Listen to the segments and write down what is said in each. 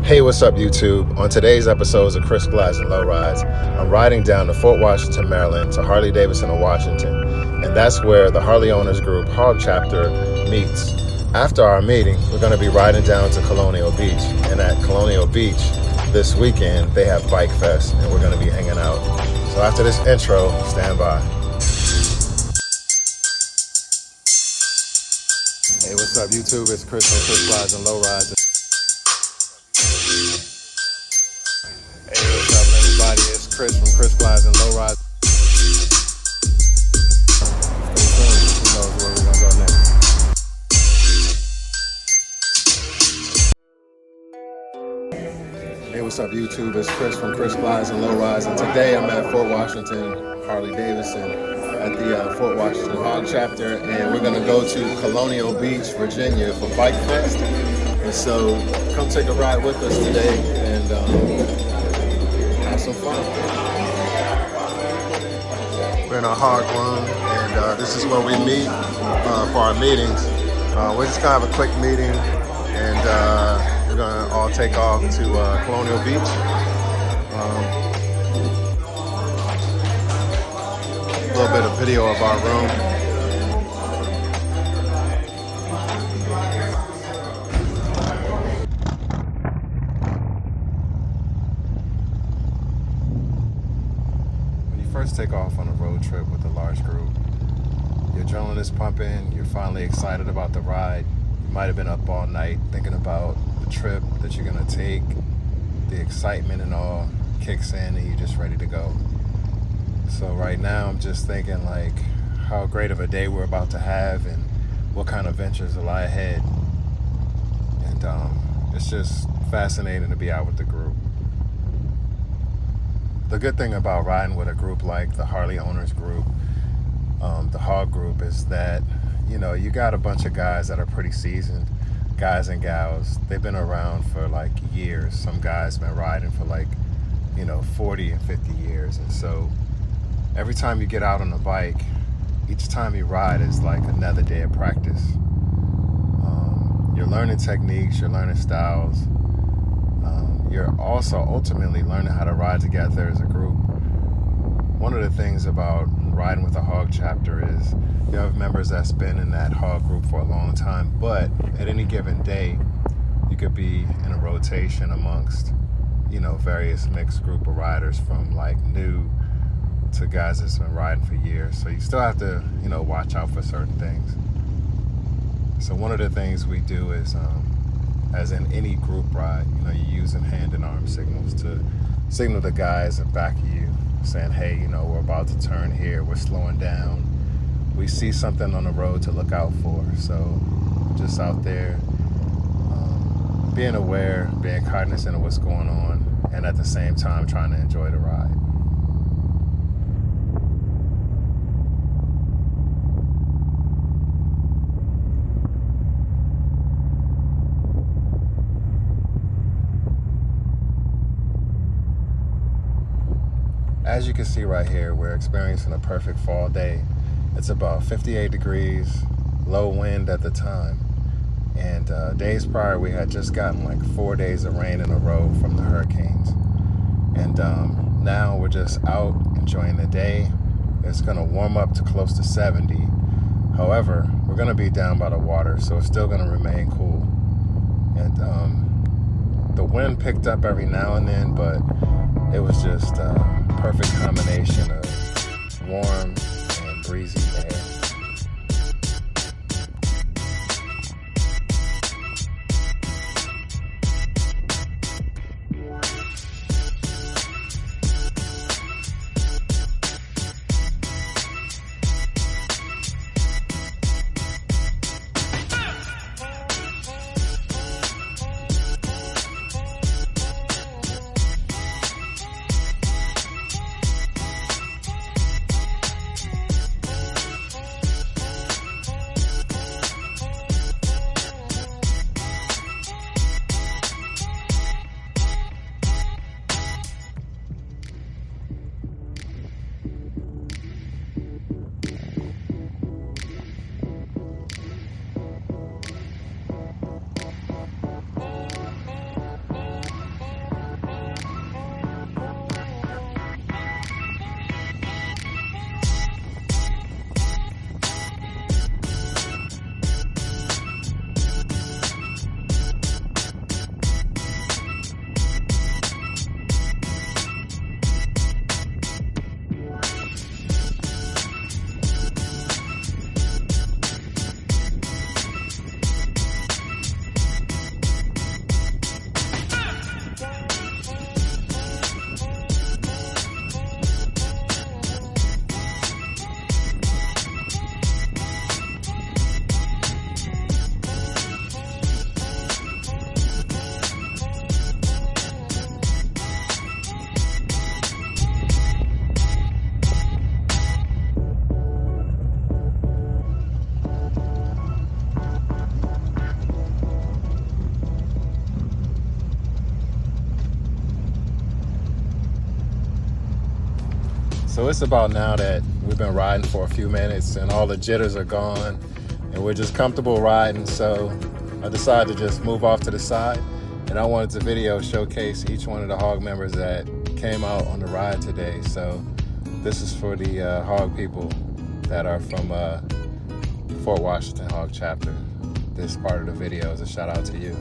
Hey, what's up, YouTube? On today's episodes of Chris Glides and Lowrides, I'm riding down to Fort Washington, Maryland to Harley-Davidson in Washington, and that's where the Harley Owners Group Hog Chapter meets. After our meeting, we're going to be riding down to Colonial Beach, and at Colonial Beach this weekend, they have Bike Fest, and we're going to be hanging out. So after this intro, stand by. Hey, what's up, YouTube? It's Chris from Chris Glides and Lowrides. Hey, what's up, everybody? It's Chris from Chris Glides and Lowrides. Stay tuned. Who knows where we're gonna go next? Hey, what's up, YouTube? It's Chris from Chris Glides and Lowrides, and today I'm at Fort Washington, Harley-Davidson, at the Fort Washington Hog Chapter, and we're gonna go to Colonial Beach, Virginia, for Bike Fest. And so, come take a ride with us today, and have some fun. We're in our hog room, and this is where we meet for our meetings. We're just gonna have a quick meeting, and we're gonna all take off to Colonial Beach. A little bit of video of our room. First take off on a road trip with a large group. Your adrenaline is pumping, you're finally excited about the ride. You might have been up all night thinking about the trip that you're gonna take. The excitement and all kicks in and you're just ready to go. So right now I'm just thinking like how great of a day we're about to have and what kind of ventures lie ahead. And it's just fascinating to be out with the group. The good thing about riding with a group like the Harley Owners Group, the Hog Group, is that, you know, you got a bunch of guys that are pretty seasoned, guys and gals. They've been around for like years. Some guys been riding for like, 40 and 50 years. And so every time you get out on the bike, each time you ride is like another day of practice. You're learning techniques, you're learning styles. You're also ultimately learning how to ride together as a group. One of the things about riding with a hog chapter is you have members that's been in that hog group for a long time, but at any given day, you could be in a rotation amongst, various mixed group of riders, from like new to guys that's been riding for years. So you still have to, watch out for certain things. So one of the things we do is, as in any group ride, you're using hand and arm signals to signal the guys in back of you, saying, hey, we're about to turn here, we're slowing down, we see something on the road to look out for. So just out there, being aware, being cognizant of what's going on, and at the same time trying to enjoy the ride. As you can see right here, we're experiencing a perfect fall day. It's about 58 degrees, low wind at the time. And days prior, we had just gotten like 4 days of rain in a row from the hurricanes. And now we're just out enjoying the day. It's gonna warm up to close to 70. However, we're gonna be down by the water, so it's still gonna remain cool. And the wind picked up every now and then, but it was just a perfect combination of warm and breezy air. So it's about now that we've been riding for a few minutes and all the jitters are gone and we're just comfortable riding. So I decided to just move off to the side, and I wanted to video showcase each one of the Hog members that came out on the ride today. So this is for the Hog people that are from Fort Washington Hog chapter. This part of the video is a shout out to you.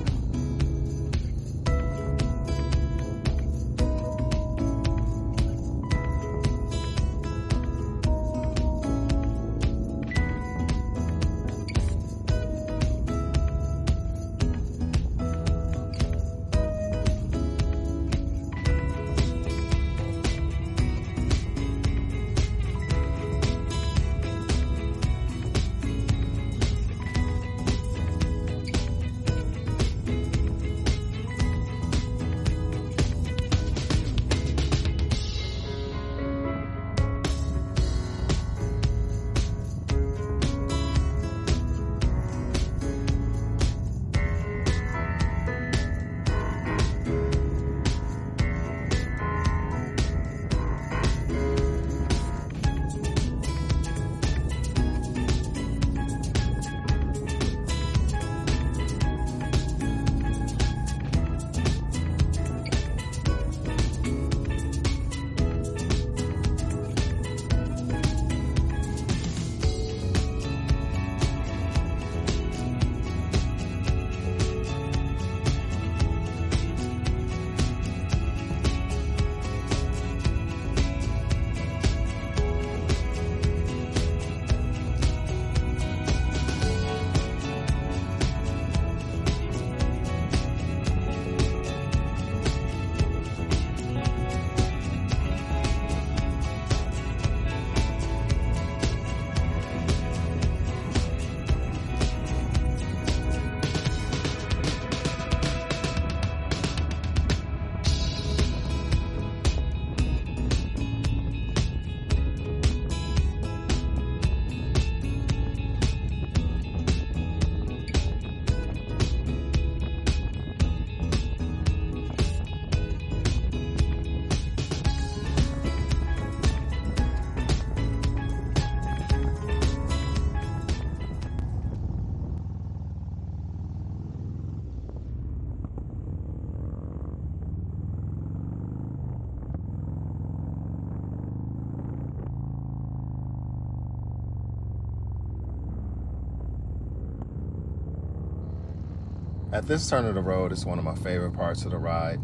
At this turn of the road, it's one of my favorite parts of the ride.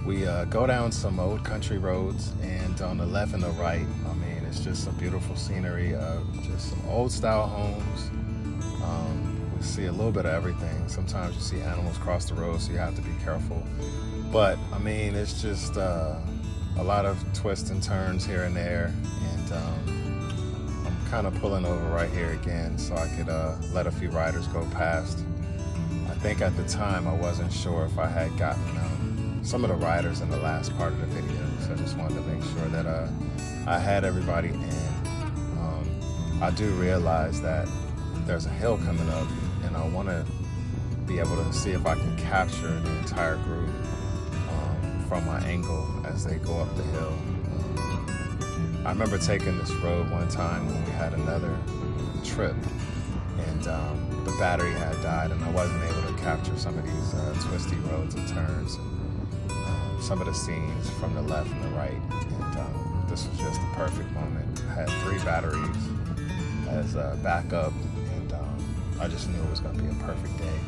We go down some old country roads, and on the left and the right, I mean, it's just some beautiful scenery of just some old style homes. We see a little bit of everything. Sometimes you see animals cross the road, so you have to be careful. But I mean, it's just a lot of twists and turns here and there, and I'm kind of pulling over right here again so I could let a few riders go past. I think at the time I wasn't sure if I had gotten some of the riders in the last part of the video, so I just wanted to make sure that I had everybody in. I do realize that there's a hill coming up, and I want to be able to see if I can capture the entire group from my angle as they go up the hill. I remember taking this road one time when we had another trip, and the battery had died, and I wasn't able to capture some of these twisty roads and turns, and some of the scenes from the left and the right. And this was just the perfect moment. I had 3 batteries as backup, and I just knew it was going to be a perfect day.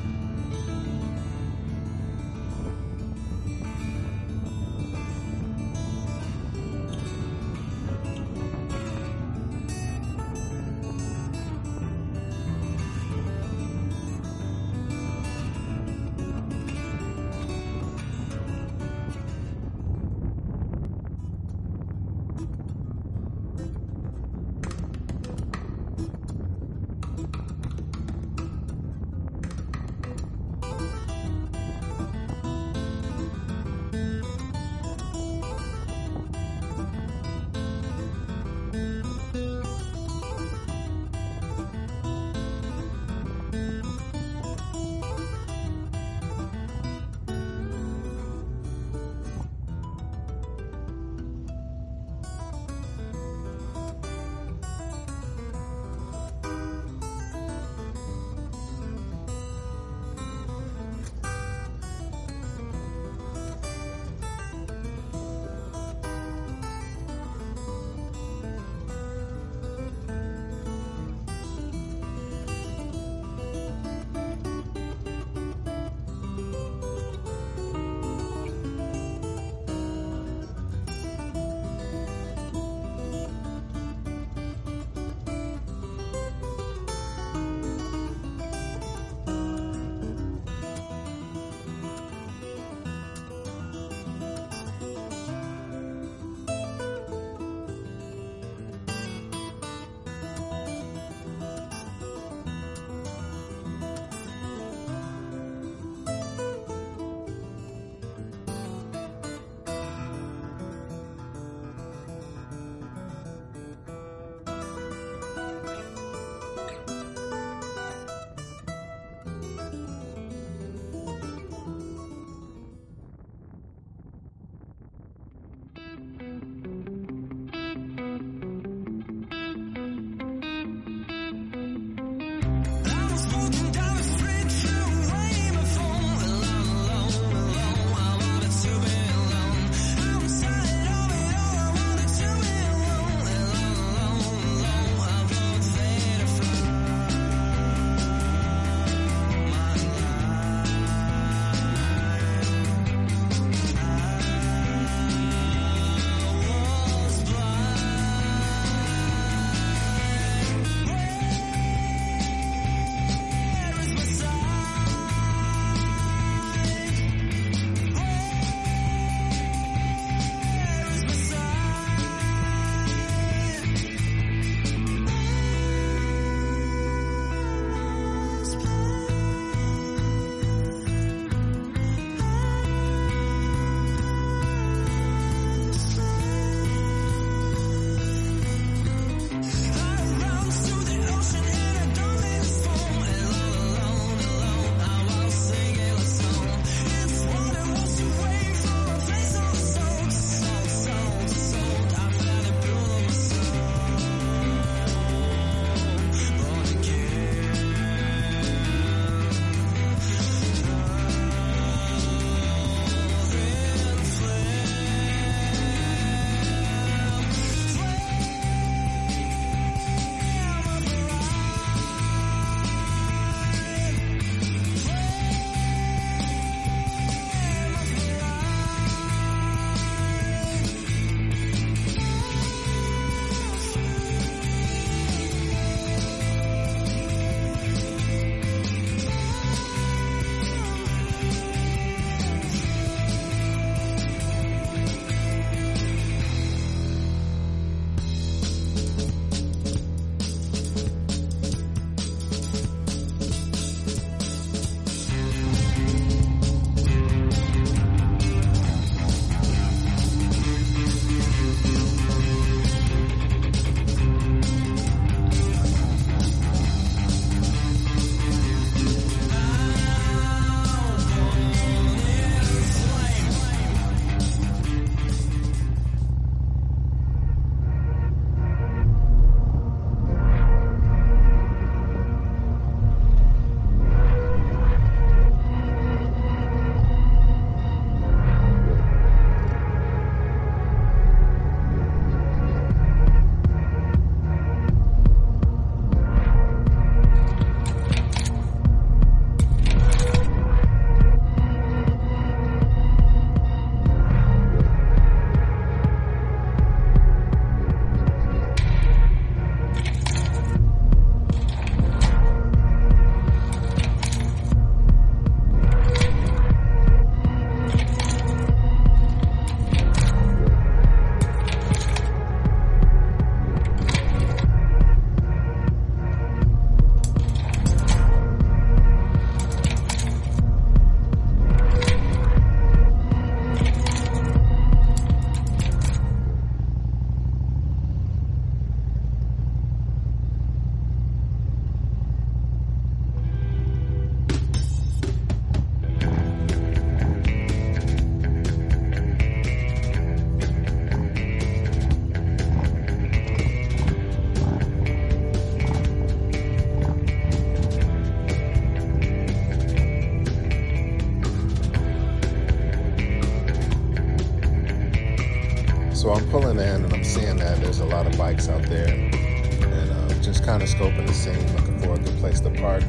So I'm pulling in and I'm seeing that there's a lot of bikes out there, and just kind of scoping the scene, looking for a good place to park,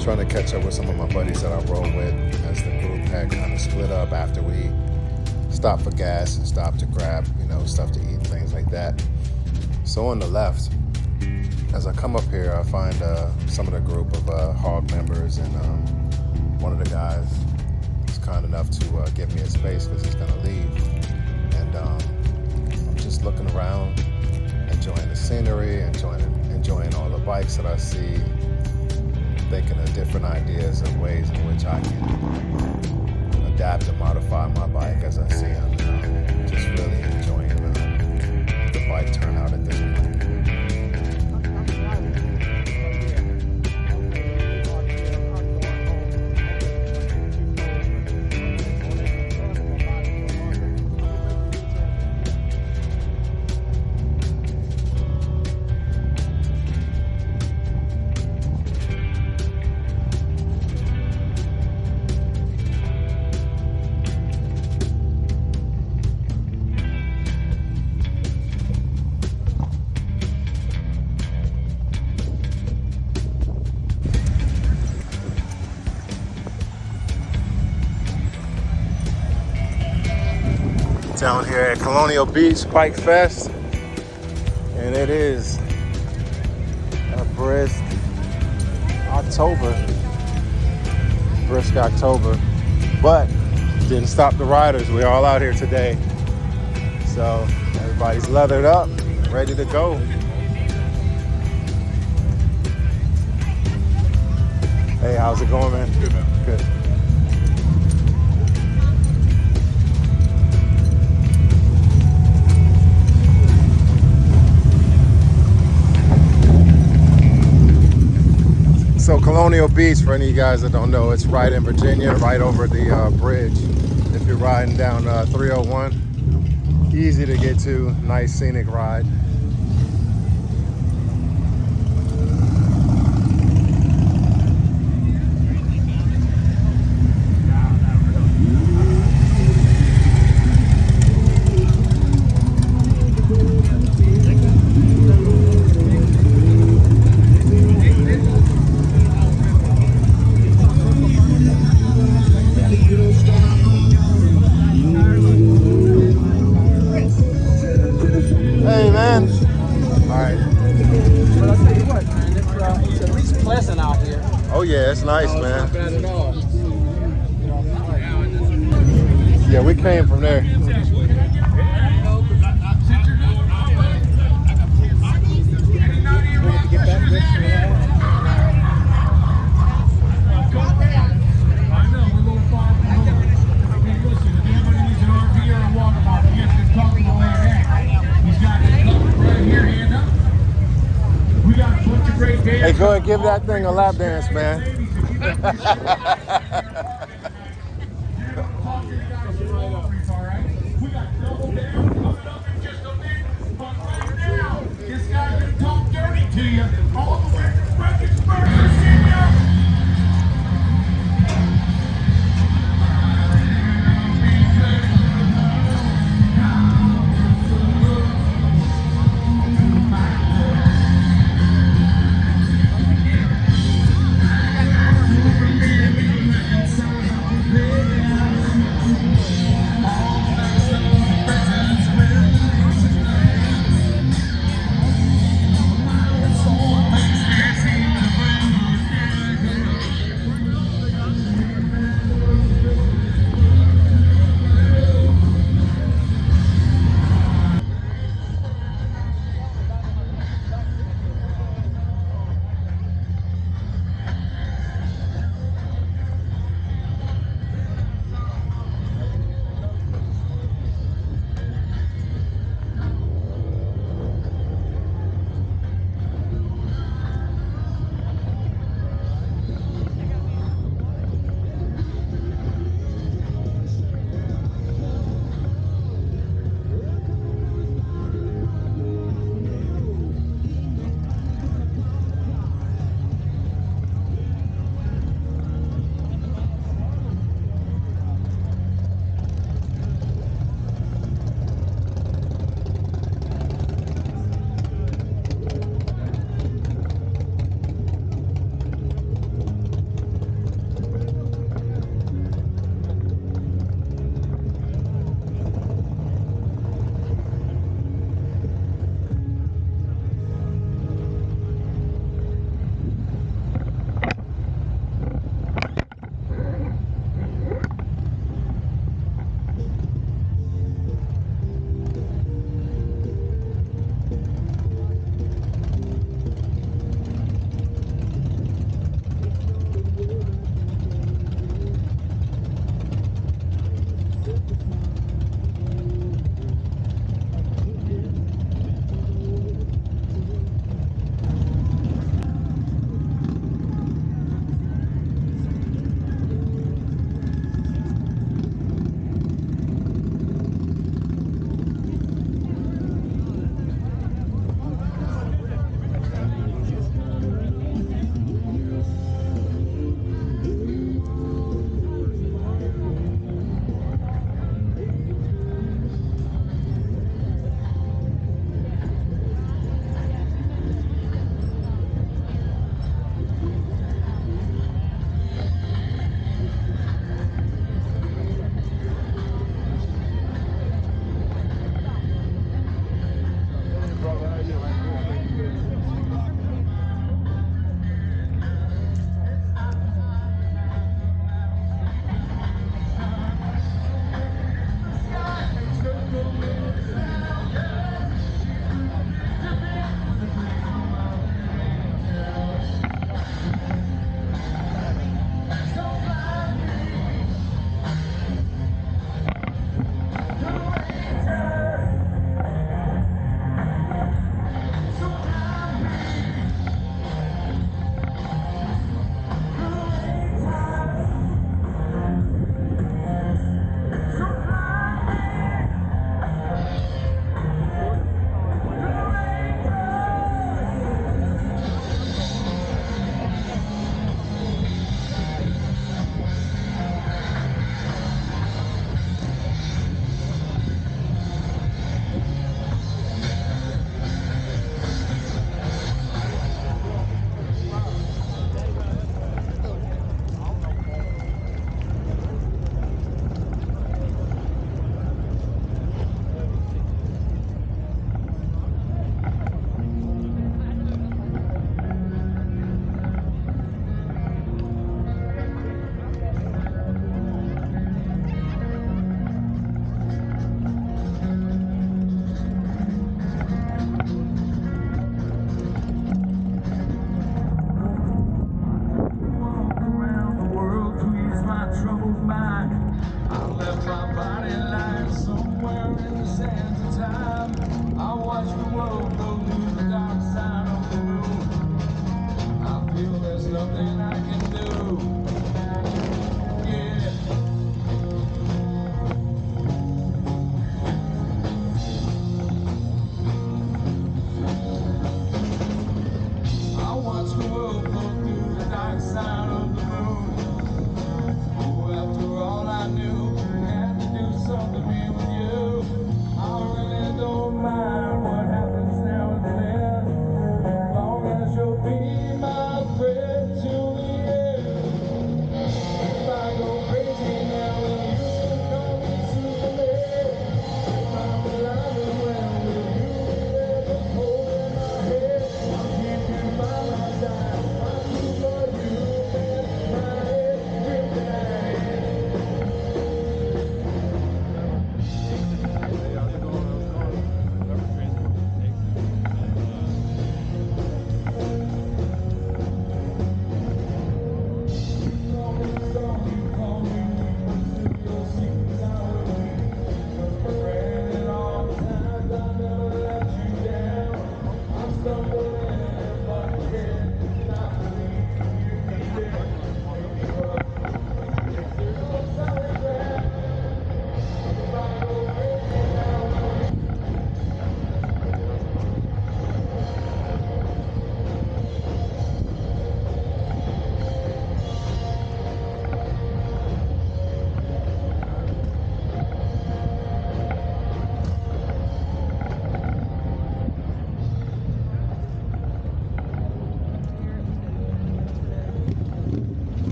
trying to catch up with some of my buddies that I roll with as the group had kind of split up after we stopped for gas and stopped to grab, stuff to eat, things like that. So on the left, as I come up here, I find some of the group of Hog members, and one of the guys is kind enough to give me a space because he's going to leave. And I'm just looking around, enjoying the scenery, enjoying all the bikes that I see, thinking of different ideas and ways in which I can adapt and modify my bike as I see them. Just really enjoying the bike turnout at this point. Down here at Colonial Beach Bike Fest, and it is a brisk October, but didn't stop the riders. We're all out here today, so everybody's leathered up, ready to go. Hey, how's it going, man? Good, man. Good. So Colonial Beach, for any of you guys that don't know, it's right in Virginia, right over the bridge. If you're riding down 301, easy to get to, nice scenic ride. Oh yeah, it's nice, man. It's not bad at all. Yeah, we came from there. Hey, go ahead, give that thing a lap dance, man.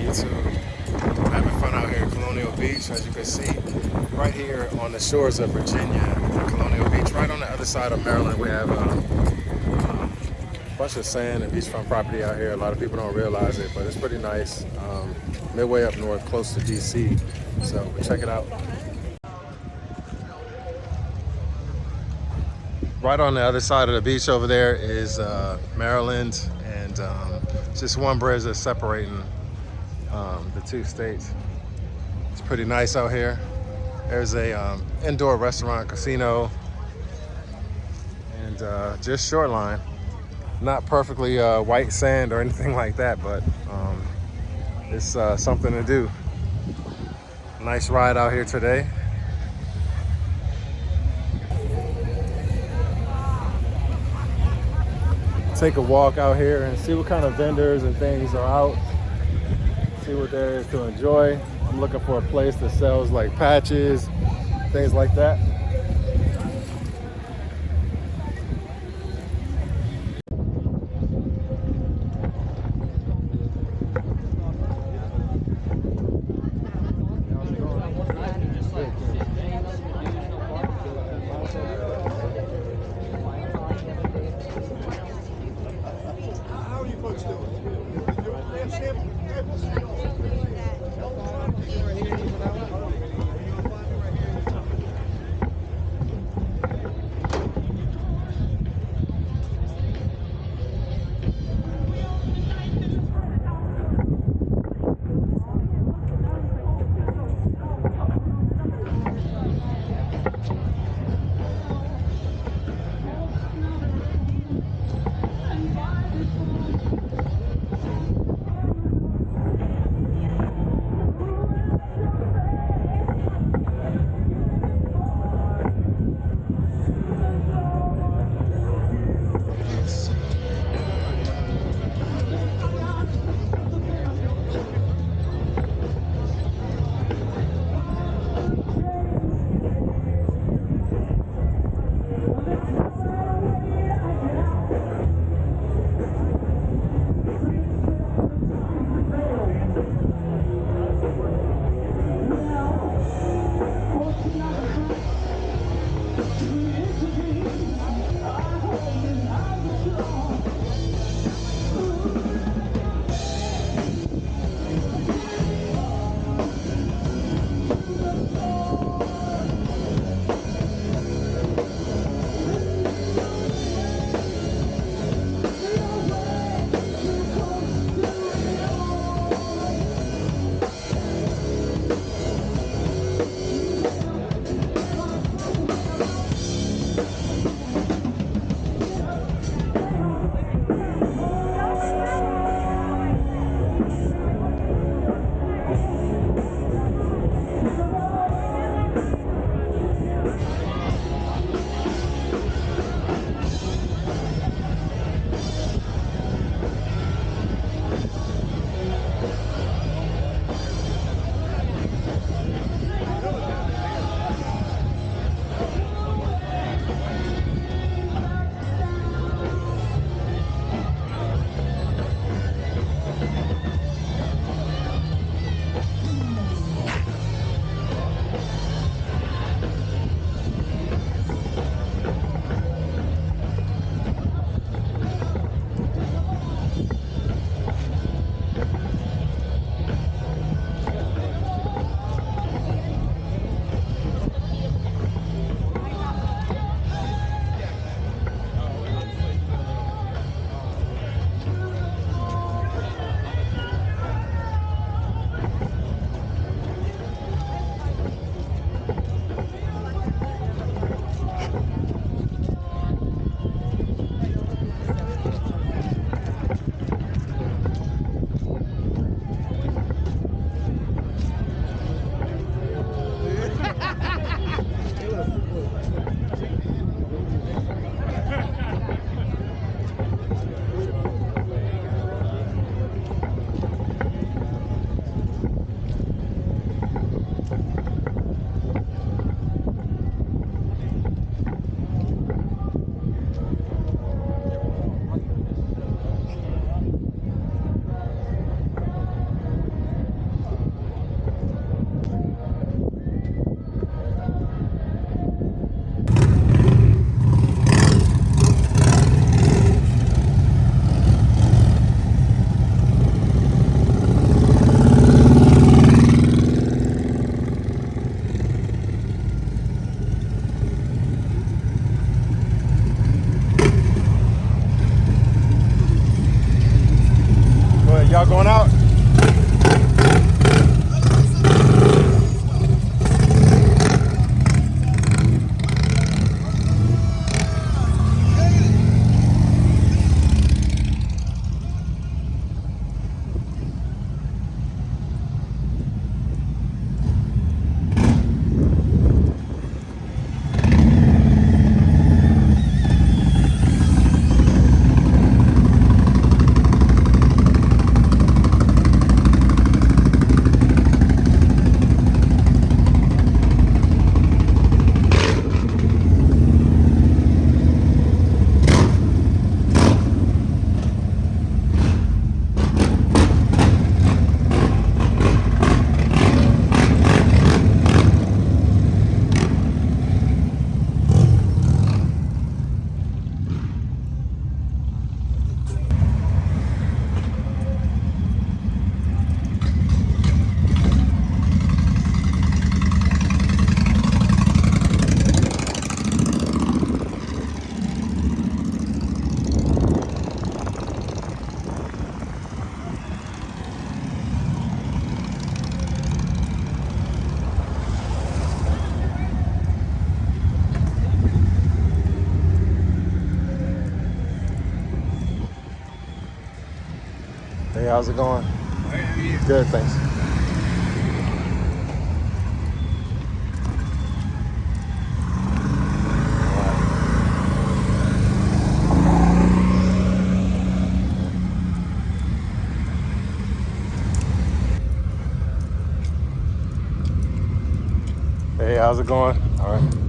YouTube. I'm having fun out here at Colonial Beach, as you can see. right here on the shores of Virginia, Colonial Beach. Right on the other side of Maryland, we have a bunch of sand and beachfront property out here. A lot of people don't realize it, but it's pretty nice. Midway up north, close to DC. So check it out. Right on the other side of the beach over there is Maryland, and just one bridge that's separating the two states. It's pretty nice out here. There's a indoor restaurant, casino, and just shoreline. Not perfectly white sand or anything like that, but it's something to do. Nice ride out here today. Take a walk out here and see what kind of vendors and things are out. See what there is to enjoy. I'm looking for a place that sells like patches, things like that. going out. Hey, how's it going? Good, thanks. Hey, how's it going? All right.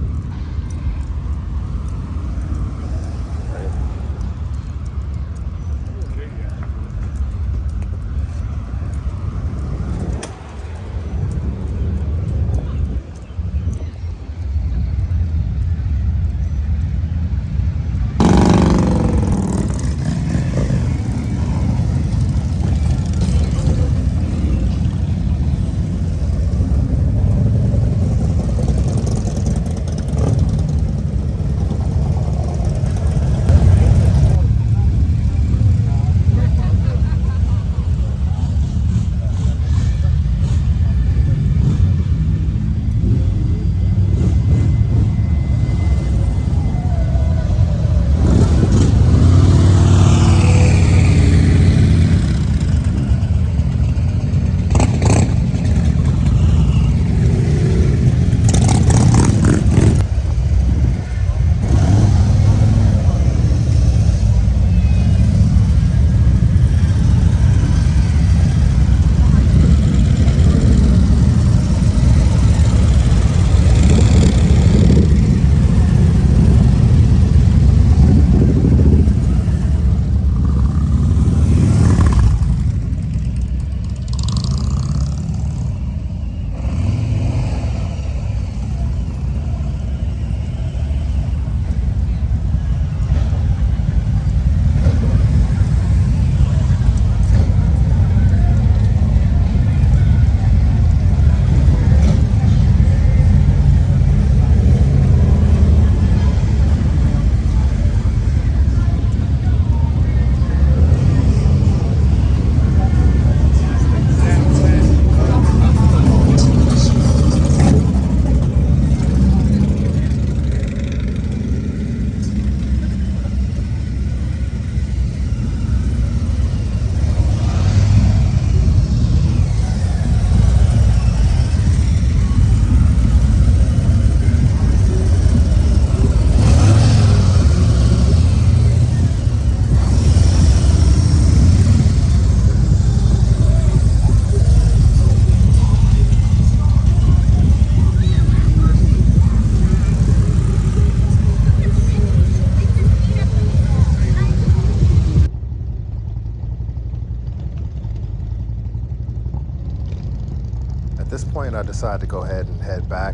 this point, I decided to go ahead and head back.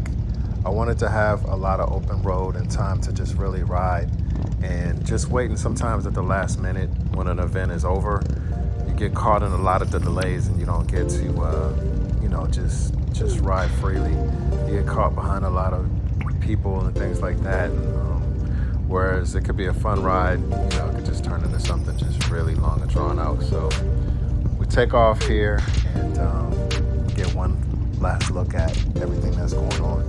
I wanted to have a lot of open road and time to just really ride, and just waiting sometimes at the last minute when an event is over, you get caught in a lot of the delays and you don't get to, just ride freely. You get caught behind a lot of people and things like that. Whereas it could be a fun ride, it could just turn into something just really long and drawn out. So we take off here and get one last look at everything that's going on.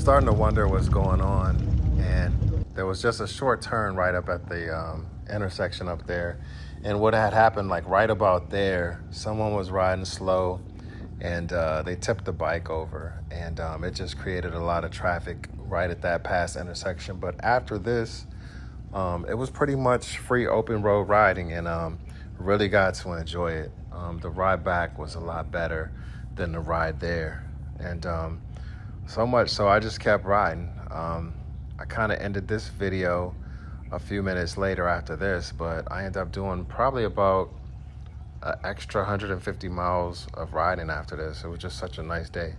Starting to wonder what's going on, and there was just a short turn right up at the intersection up there, and what had happened, like right about there, someone was riding slow and they tipped the bike over, and it just created a lot of traffic right at that past intersection. But after this, it was pretty much free open road riding, and really got to enjoy it. The ride back was a lot better than the ride there, and so much so I just kept riding. I kind of ended this video a few minutes later after this, but I ended up doing probably about an extra 150 miles of riding after this. It was just such a nice day.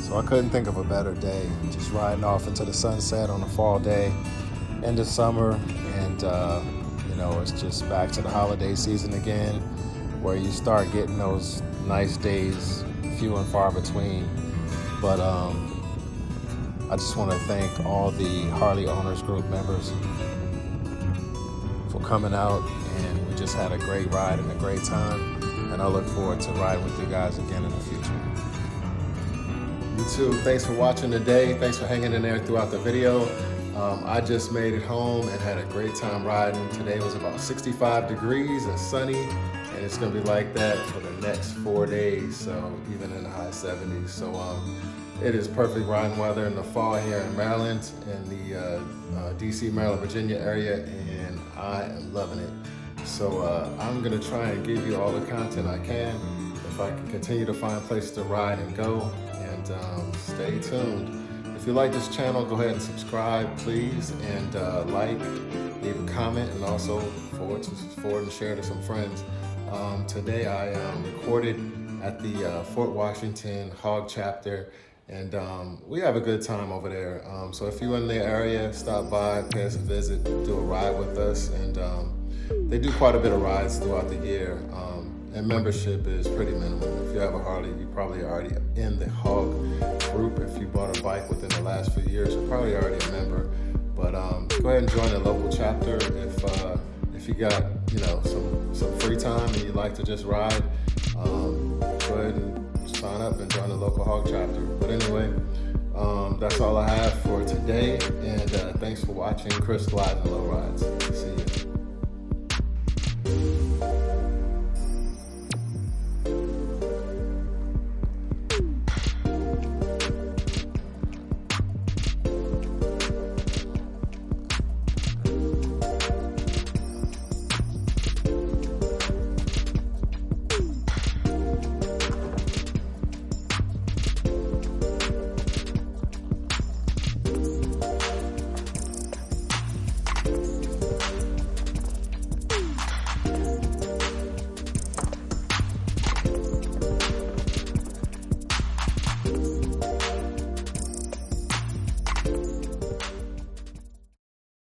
So I couldn't think of a better day. Just riding off into the sunset on a fall day, end of summer, and you know, it's just back to the holiday season again, where you start getting those nice days, few and far between. But I just want to thank all the Harley Owners Group members for coming out, and we just had a great ride and a great time, and I look forward to riding with you guys again in the future. YouTube, thanks for watching today. Thanks for hanging in there throughout the video. I just made it home and had a great time riding. Today was about 65 degrees and sunny, and it's gonna be like that for the next 4 days, so even in the high 70s. So it is perfect riding weather in the fall here in Maryland, in the DC, Maryland, Virginia area, and I am loving it. So I'm gonna try and give you all the content I can, if I can continue to find places to ride and go, and stay tuned. If you like this channel, go ahead and subscribe, please, and like, leave a comment, and also forward and share to some friends. Today I recorded at the Fort Washington Hog chapter, and we have a good time over there. So if you're in the area, stop by, pay us a visit, do a ride with us, and they do quite a bit of rides throughout the year, and membership is pretty minimal. If you have a Harley, you're probably already in the Hog group. If you bought a bike within the last few years, you're probably already a member. But go ahead and join the local chapter if you got, you know, some free time and you like to just ride. Go ahead and sign up and join the local Hog chapter. But anyway, that's all I have for today, and thanks for watching Chris Glides and Low Rides.